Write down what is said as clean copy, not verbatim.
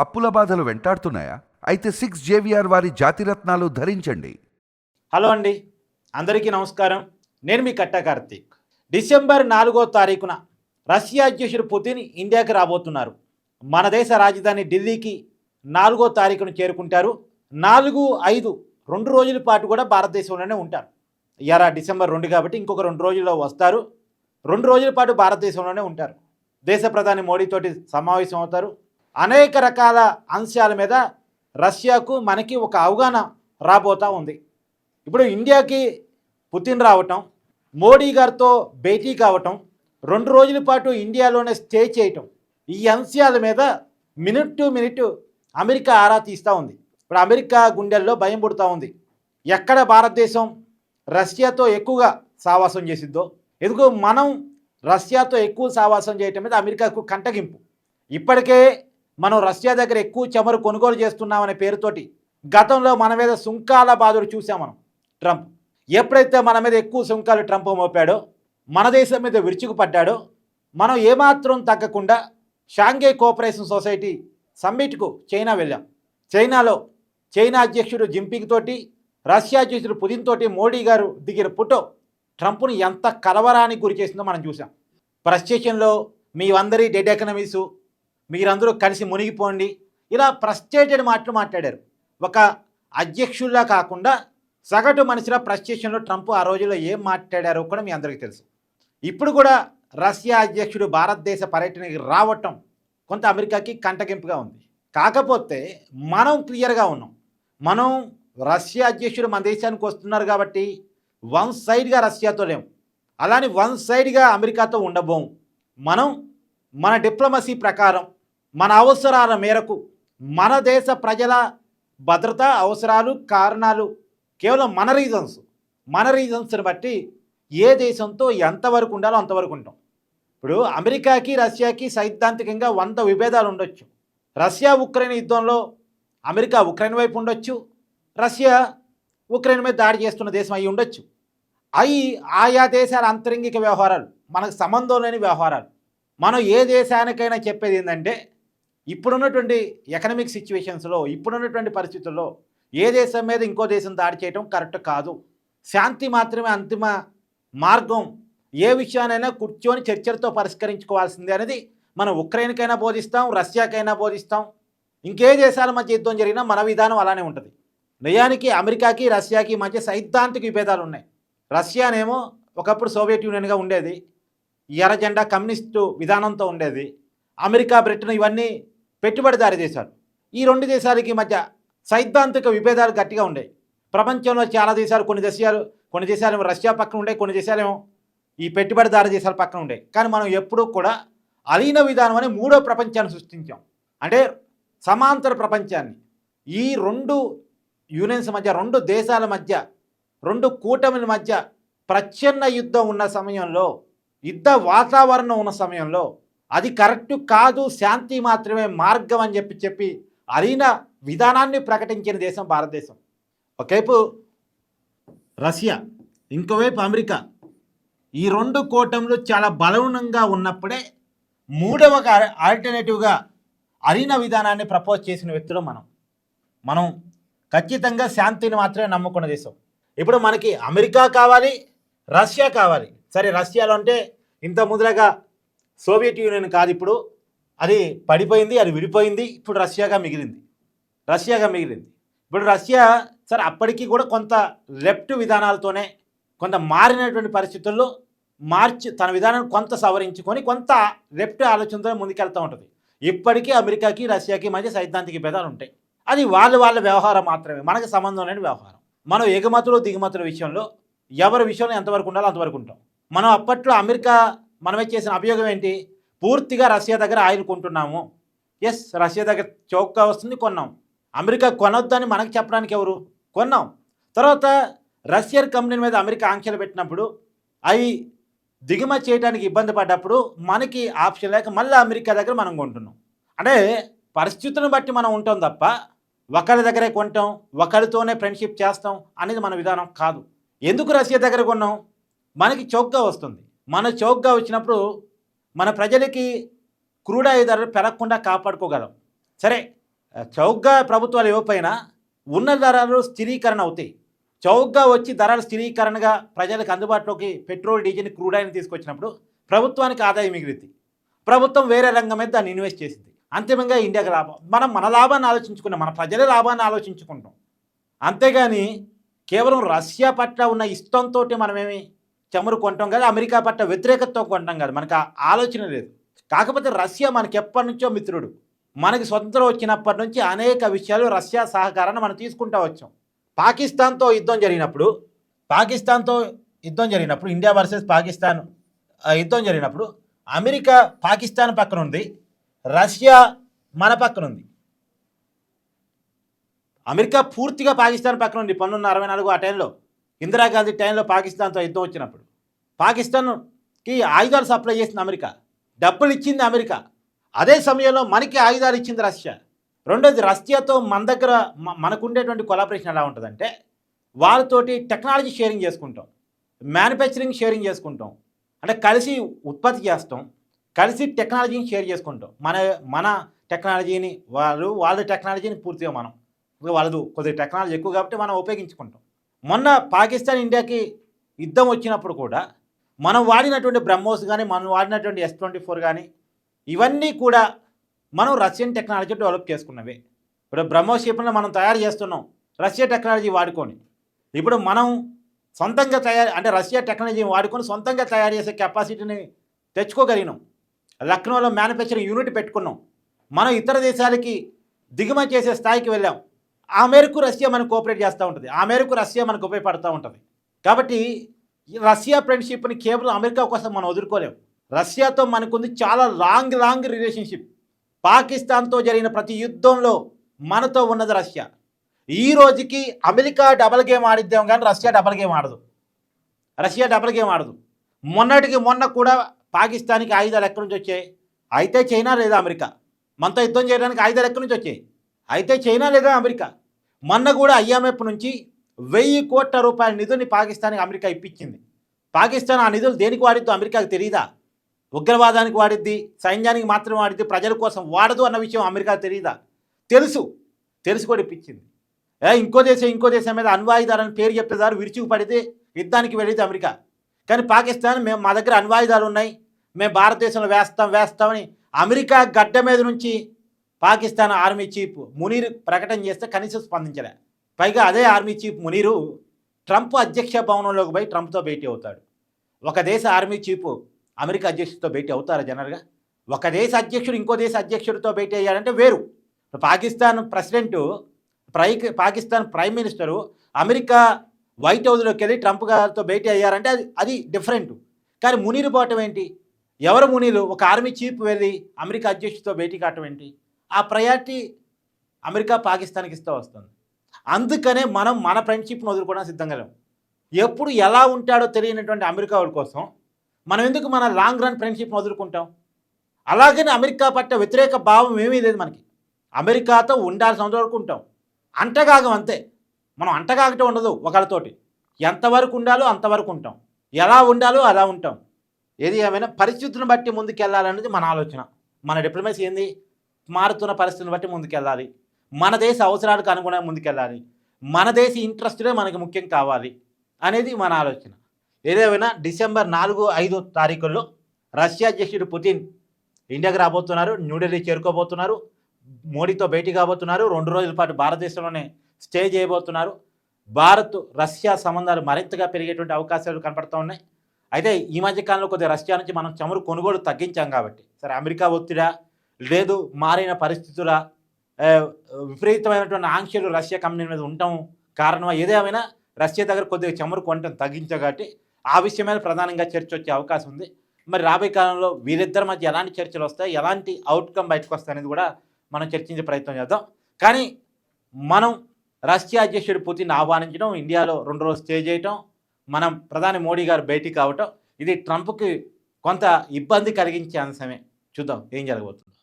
అప్పుల బాధలు వెంటాడుతున్నాయా? అయితే 6 JVR వారి జాతిరత్నాలు ధరించండి. హలో అండి, అందరికీ నమస్కారం. నేను మీ కట్టా కార్తీక్. డిసెంబర్ 4వ తారీఖున రష్యా అధ్యక్షుడు పుతిన్ ఇండియాకి రాబోతున్నారు. మన దేశ రాజధాని ఢిల్లీకి 4వ తారీఖున చేరుకుంటారు. 4, 5 2 రోజుల పాటు కూడా భారతదేశంలోనే ఉంటారు. ఇయాల డిసెంబర్ 2 కాబట్టి ఇంకొక 2 రోజుల్లో వస్తారు. 2 రోజుల పాటు భారతదేశంలోనే ఉంటారు. దేశ ప్రధాని మోడీతోటి సమావేశం అవుతారు. అనేక రకాల అంశాల మీద రష్యాకు మనకి ఒక అవగాహన రాబోతూ ఉంది. ఇప్పుడు ఇండియాకి పుతిన్ రావటం, మోడీ గారితో భేటీ కావటం, 2 రోజుల పాటు ఇండియాలోనే స్టే చేయటం, ఈ అంశాల మీద మినిట్ టు మినిట్ అమెరికా ఆరా తీస్తూ ఉంది. ఇప్పుడు అమెరికా గుండెల్లో భయం పుడుతూ ఉంది. ఎక్కడ భారతదేశం రష్యాతో ఎక్కువగా సావాసం చేసిద్దో, ఎందుకు మనం రష్యాతో ఎక్కువ సావాసం చేయటం మీద అమెరికాకు కంటగింపు. ఇప్పటికే మనం రష్యా దగ్గర ఎక్కువ చమురు కొనుగోలు చేస్తున్నామనే పేరుతోటి గతంలో మన మీద సుంకాల బాధలు చూసాం మనం. ట్రంప్ ఎప్పుడైతే మన మీద ఎక్కువ సుంకాలు ట్రంప్ మోపాడో, మన దేశం మీద విరుచుకుపడ్డాడో, మనం ఏమాత్రం తగ్గకుండా షాంఘై కోఆపరేషన్ సొసైటీ సమ్మిట్కు చైనా వెళ్ళాం. చైనాలో చైనా అధ్యక్షుడు జింపింగ్ తోటి, రష్యా అధ్యక్షుడు పుతిన్ తోటి మోడీ గారు దిగిన ఫోటో ట్రంప్ను ఎంత కలవరానికి గురి చేసిందో మనం చూసాం. ప్రెస్ స్టేషన్లో మీ అందరి డెడ్ ఎకనమీసు, మీరందరూ కలిసి మునిగిపోండి, ఇలా ఫ్రస్ట్రేటెడ్ మాటలు మాట్లాడారు. ఒక అధ్యక్షుల్లా కాకుండా సగటు మనిషిలా ప్రెస్ స్టేషన్లో ట్రంప్ ఆ రోజుల్లో ఏం మాట్లాడారో కూడా మీ అందరికీ తెలుసు. ఇప్పుడు కూడా రష్యా అధ్యక్షుడు భారతదేశ పర్యటనకి రావటం కొంత అమెరికాకి కంటగింపుగా ఉంది. కాకపోతే మనం క్లియర్గా ఉన్నాం. మనం రష్యా అధ్యక్షుడు మన దేశానికి వస్తున్నారు కాబట్టి వన్ సైడ్గా రష్యాతో లేము, అలానే వన్ సైడ్గా అమెరికాతో ఉండబోము. మనం మన డిప్లొమసీ ప్రకారం మన అవసరాల మేరకు మన దేశ ప్రజల భద్రత అవసరాలు కారణాలు కేవలం మన రీజన్స్ని బట్టి ఏ దేశంతో ఎంతవరకు ఉండాలో అంతవరకు ఉంటాం. ఇప్పుడు అమెరికాకి రష్యాకి సైద్ధాంతికంగా 100 విభేదాలు ఉండొచ్చు. రష్యా ఉక్రెయిన్ యుద్ధంలో అమెరికా ఉక్రెయిన్ వైపు ఉండొచ్చు, రష్యా ఉక్రెయిన్ మీద దాడి చేస్తున్న దేశం అయి ఉండొచ్చు. అవి ఆయా దేశాల అంతరంగిక వ్యవహారాలు, మనకు సంబంధం లేని వ్యవహారాలు. మనం ఏ దేశానికైనా చెప్పేది ఏంటంటే, ఇప్పుడున్నటువంటి ఎకనామిక్ సిచ్యువేషన్స్లో, ఇప్పుడున్నటువంటి పరిస్థితుల్లో ఏ దేశం మీద ఇంకో దేశం దాడి చేయడం కరెక్ట్ కాదు. శాంతి మాత్రమే అంతిమ మార్గం. ఏ విషయానైనా కూర్చొని చర్చలతో పరిష్కరించుకోవాల్సిందే అనేది మనం ఉక్రెయిన్కైనా బోధిస్తాం, రష్యాకైనా బోధిస్తాం. ఇంకే దేశాల మధ్య యుద్ధం జరిగినా మన విధానం అలానే ఉంటుంది. నిజానికి అమెరికాకి రష్యాకి మధ్య సైద్ధాంతిక విభేదాలు ఉన్నాయి. రష్యానేమో ఒకప్పుడు సోవియట్ యూనియన్గా ఉండేది, ఎర్ర జెండా కమ్యూనిస్టు విధానంతో ఉండేది. అమెరికా, బ్రిటన్ ఇవన్నీ పెట్టుబడిదారీ దేశాలు. ఈ 2 దేశాలకి మధ్య సైద్ధాంతిక విభేదాలు గట్టిగా ఉండేవి. ప్రపంచంలో చాలా దేశాలు, కొన్ని దేశాలు రష్యా పక్కన ఉండే, కొన్ని దేశాలేమో ఈ పెట్టుబడిదారీ దేశాల పక్కన ఉండే. కానీ మనం ఎప్పుడూ కూడా అలీన విధానం అనే 3వ ప్రపంచాన్ని సృష్టించాం. అంటే సమాంతర ప్రపంచాన్ని. ఈ 2 యూనియన్స్ మధ్య, 2 దేశాల మధ్య, 2 కూటమిల మధ్య ప్రచ్ఛన్న యుద్ధం ఉన్న సమయంలో, యుద్ధ వాతావరణం ఉన్న సమయంలో అది కరెక్టు కాదు, శాంతి మాత్రమే మార్గం అని చెప్పి అలీన విధానాన్ని ప్రకటించిన దేశం భారతదేశం. ఒకవైపు రష్యా, ఇంకోవైపు అమెరికా. ఈ 2 కూటములు చాలా బలవనంగా ఉన్నప్పుడే 3వ ఆల్టర్నేటివ్గా అలీన విధానాన్ని ప్రపోజ్ చేసిన వ్యక్తులు మనం ఖచ్చితంగా శాంతిని మాత్రమే నమ్ముకున్న దేశం. ఇప్పుడు మనకి అమెరికా కావాలి, రష్యా కావాలి. సరే, రష్యాలో అంటే ఇంత ముందులాగా సోవియట్ యూనియన్ కాదు, ఇప్పుడు అది పడిపోయింది, అది విడిపోయింది. ఇప్పుడు రష్యాగా మిగిలింది. ఇప్పుడు రష్యా సరే అప్పటికి కూడా కొంత లెఫ్ట్ విధానాలతోనే, కొంత మారినటువంటి పరిస్థితుల్లో తన విధానాన్ని కొంత సవరించుకొని కొంత లెఫ్ట్ ఆలోచనతో ముందుకెళ్తూ ఉంటుంది. ఇప్పటికీ అమెరికాకి రష్యాకి మధ్య సైద్ధాంతిక భేదాలు ఉంటాయి. అది వాళ్ళ వ్యవహారం మాత్రమే, మనకు సంబంధం లేని వ్యవహారం. మనం ఎగుమతులు దిగుమతుల విషయంలో ఎవరి విషయంలో ఎంతవరకు ఉండాలో అంతవరకు ఉంటాం. మనం అప్పట్లో అమెరికా మనమే చేసిన అభియోగం ఏంటి? పూర్తిగా రష్యా దగ్గర ఆయిల్ కొంటున్నాము. ఎస్, రష్యా దగ్గర చౌకగా వస్తుంది, కొన్నాం. అమెరికా కొనొద్దని మనకు చెప్పడానికి ఎవరు? కొన్నాం. తర్వాత రష్యన్ కంపెనీ మీద అమెరికా ఆంక్షలు పెట్టినప్పుడు, అవి దిగుమతి చేయడానికి ఇబ్బంది పడ్డప్పుడు మనకి ఆప్షన్ లేక మళ్ళీ అమెరికా దగ్గర మనం కొంటున్నాం. అంటే పరిస్థితులను బట్టి మనం ఉంటాం తప్ప ఒకరి దగ్గరే కొంటాం, ఒకరితోనే ఫ్రెండ్షిప్ చేస్తాం అనేది మన విధానం కాదు. ఎందుకు రష్యా దగ్గర కొన్నాం? మనకి చౌకగా వస్తుంది. మన చౌకగా వచ్చినప్పుడు మన ప్రజలకి క్రూడ్ ఆయిల్ ధరలు పెరగకుండా కాపాడుకోగలం. సరే, చౌకగా ప్రభుత్వాలు ఇవ్వకపోయినా ఉన్న ధరలు స్థిరీకరణ అవుతాయి. చౌకగా వచ్చి ధరల స్థిరీకరణగా ప్రజలకు అందుబాటులోకి పెట్రోల్, డీజిల్, క్రూడ్ ఆయిల్ తీసుకొచ్చినప్పుడు ప్రభుత్వానికి ఆదాయం మిగిలింది. ప్రభుత్వం వేరే రంగం మీద దాన్ని ఇన్వెస్ట్ చేసింది. అంతిమంగా ఇండియాకి లాభం. మనం మన లాభాన్ని ఆలోచించుకున్నాం, మన ప్రజల లాభాన్ని ఆలోచించుకుంటాం. అంతేగాని కేవలం రష్యా పట్ల ఉన్న ఇష్టంతో మనమేమి చమురు కొంటాం కాదు, అమెరికా పట్ల వ్యతిరేకతతో కొంటాం కాదు, మనకు ఆ ఆలోచన లేదు. కాకపోతే రష్యా మనకి ఎప్పటి నుంచో మిత్రుడు. మనకి స్వతంత్రం వచ్చినప్పటి నుంచి అనేక విషయాలు రష్యా సహకారాన్ని మనం తీసుకుంటూ వచ్చాం. పాకిస్తాన్తో యుద్ధం జరిగినప్పుడు ఇండియా వర్సెస్ పాకిస్తాన్ యుద్ధం జరిగినప్పుడు అమెరికా పాకిస్తాన్ పక్కన ఉంది, రష్యా మన పక్కన ఉంది. అమెరికా పూర్తిగా పాకిస్తాన్ పక్కన ఉంది 1964 ఆ టైంలో, ఇందిరాగాంధీ టైంలో పాకిస్తాన్తో యుద్ధం వచ్చినప్పుడు. పాకిస్తాన్కి ఆయుధాలు సప్లై చేసింది అమెరికా, డబ్బులు ఇచ్చింది అమెరికా. అదే సమయంలో మనకి ఆయుధాలు ఇచ్చింది రష్యా. రెండోది, రష్యాతో మన దగ్గర మనకుండేటువంటి కొలాబరేషన్ ఎలా ఉంటుందంటే, వాళ్ళతోటి టెక్నాలజీ షేరింగ్ చేసుకుంటాం, మ్యానుఫ్యాక్చరింగ్ షేరింగ్ చేసుకుంటాం, అంటే కలిసి ఉత్పత్తి చేస్తాం, కలిసి టెక్నాలజీని షేర్ చేసుకుంటాం. మన టెక్నాలజీని వాళ్ళ టెక్నాలజీని పూర్తిగా వాళ్ళది కొద్దిగా టెక్నాలజీ ఎక్కువ కాబట్టి మనం ఉపయోగించుకుంటాం. మొన్న పాకిస్తాన్ ఇండియాకి యుద్ధం వచ్చినప్పుడు కూడా మనం వాడినటువంటి బ్రహ్మోస్ కానీ, మనం వాడినటువంటి S-24 కానీ, ఇవన్నీ కూడా మనం రష్యన్ టెక్నాలజీ డెవలప్ చేసుకున్నవే. ఇప్పుడు బ్రహ్మోస్ షిప్లను మనం తయారు చేస్తున్నాం రష్యా టెక్నాలజీ వాడుకొని. ఇప్పుడు మనం సొంతంగా అంటే రష్యా టెక్నాలజీని వాడుకొని సొంతంగా తయారు చేసే కెపాసిటీని తెచ్చుకోగలిగినాం. లక్నోలో మ్యానుఫ్యాక్చరింగ్ యూనిట్ పెట్టుకున్నాం. మనం ఇతర దేశాలకి దిగుమతి చేసే స్థాయికి వెళ్ళాం. ఆ మేరకు రష్యా మనకు కోఆపరేట్ చేస్తూ ఉంటుంది, ఆ మేరకు రష్యా మనకు ఉపయోగపడుతూ ఉంటుంది. కాబట్టి రష్యా ఫ్రెండ్షిప్ని కేవలం అమెరికా కోసం మనం వదులుకోలేం. రష్యాతో మనకుంది చాలా లాంగ్ రిలేషన్షిప్. పాకిస్తాన్తో జరిగిన ప్రతి యుద్ధంలో మనతో ఉన్నది రష్యా. ఈ రోజుకి అమెరికా డబల్ గేమ్ ఆడిద్దాం కానీ రష్యా డబల్ గేమ్ ఆడదు. మొన్న కూడా పాకిస్తాన్కి ఆయుధాలు ఎక్కడి నుంచి వచ్చాయి? అయితే చైనా లేదా అమెరికా. మనతో యుద్ధం చేయడానికి ఆయుధాలు ఎక్కడి నుంచి వచ్చాయి? అయితే చైనా లేదా అమెరికా. మొన్న కూడా IMF నుంచి 1000 కోట్ల రూపాయల నిధుల్ని పాకిస్తాన్కి అమెరికా ఇప్పించింది. పాకిస్తాన్ ఆ నిధులు దేనికి వాడిద్దో అమెరికాకు తెలియదా? ఉగ్రవాదానికి వాడిద్ది, సైన్యానికి మాత్రమే వాడిద్ది, ప్రజల కోసం వాడదు అన్న విషయం అమెరికాకు తెలియదా? తెలుసు కూడా ఇప్పించింది. ఇంకో దేశం మీద అణ్వాయుధాలని పేరు చెప్పేదారు విరుచుకు పడితే యుద్ధానికి వెళ్ళేది అమెరికా. కానీ పాకిస్తాన్ మా దగ్గర అణ్వాయుధాలు ఉన్నాయి, మేము భారతదేశంలో వేస్తామని అమెరికా గడ్డ మీద నుంచి పాకిస్తాన్ ఆర్మీ చీఫ్ మునీర్ ప్రకటన చేస్తే కనీసం స్పందించలే. పైగా అదే ఆర్మీ చీఫ్ మునీరు ట్రంప్ అధ్యక్ష భవనంలోకి పోయి ట్రంప్తో భేటీ అవుతాడు. ఒక దేశ ఆర్మీ చీఫ్ అమెరికా అధ్యక్షుడితో భేటీ అవుతారా జనరల్గా? ఒక దేశ అధ్యక్షుడు ఇంకో దేశ అధ్యక్షుడితో భేటీ అయ్యారంటే వేరు. Pakistan prime minister America white హౌస్లోకి వెళ్ళి ట్రంప్ గారితో భేటీ అయ్యారంటే అది డిఫరెంట్. కానీ మునీరు పోవటం ఏంటి? ఎవరు మునీరు? ఒక ఆర్మీ చీఫ్ వెళ్ళి అమెరికా అధ్యక్షుడితో భేటీ కావటం ఏంటి? ఆ ప్రయారిటీ అమెరికా పాకిస్తాన్కి ఇస్తూ వస్తుంది. అందుకనే మనం మన ఫ్రెండ్షిప్ను వదులుకోవడానికి సిద్ధంగా లేము. ఎప్పుడు ఎలా ఉంటాడో తెలియనటువంటి అమెరికా వాడి కోసం మనం ఎందుకు మన లాంగ్ రన్ ఫ్రెండ్షిప్ను వదులుకుంటాం? అలాగని అమెరికా పట్ల వ్యతిరేక భావం ఏమీ లేదు మనకి. అమెరికాతో ఉండాల్సిన వరకు ఉంటాం, అంటగాగం అంతే. మనం అంటగాగటం ఉండదు ఒకరితోటి. ఎంతవరకు ఉండాలో అంతవరకు ఉంటాం, ఎలా ఉండాలో అలా ఉంటాం. ఏది ఏమైనా పరిస్థితులను బట్టి ముందుకెళ్ళాలనేది మన ఆలోచన. మన డిప్లొమసీ ఏంది? మారుతున్న పరిస్థితులను బట్టి ముందుకెళ్ళాలి, మన దేశ అవసరాలకు అనుగుణంగా ముందుకెళ్ళాలి, మన దేశ ఇంట్రెస్టులే మనకి ముఖ్యం కావాలి అనేది మన ఆలోచన. ఏదేమైనా డిసెంబర్ 4-5 తారీఖుల్లో రష్యా అధ్యక్షుడు పుతిన్ ఇండియాకి రాబోతున్నారు, న్యూఢిల్లీ చేరుకోబోతున్నారు, మోడీతో భేటీ కాబోతున్నారు, 2 రోజుల పాటు భారతదేశంలోనే స్టే చేయబోతున్నారు. భారత్ రష్యా సంబంధాలు మరింతగా పెరిగేటువంటి అవకాశాలు కనపడుతూ ఉన్నాయి. అయితే ఈ మధ్యకాలంలో కొద్దిగా రష్యా నుంచి మనం చమురు కొనుగోలు తగ్గించాం కాబట్టి, సరే అమెరికా ఒత్తిడా లేదు మారిన పరిస్థితుల విపరీతమైనటువంటి ఆంక్షలు రష్యా కంపెనీ మీద ఉండటం కారణమా ఏదేమైనా రష్యా దగ్గర కొద్దిగా చమురు కొనటం తగ్గించాం కాబట్టి ఆ విషయం మీద ప్రధానంగా చర్చ వచ్చే అవకాశం ఉంది. మరి రాబోయే కాలంలో వీరిద్దరి మధ్య ఎలాంటి చర్చలు వస్తాయి, ఎలాంటి అవుట్కమ్ బయటకు వస్తాయి అనేది కూడా మనం చర్చించే ప్రయత్నం చేద్దాం. కానీ మనం రష్యా అధ్యక్షుడు పుతిన్ ఆహ్వానించడం, ఇండియాలో 2 రోజులు స్టే చేయటం, మనం ప్రధాని మోడీ గారు భేటీ కావటం, ఇది ట్రంప్కి కొంత ఇబ్బంది కలిగించే అంశమే. చూద్దాం ఏం జరగబోతుంది.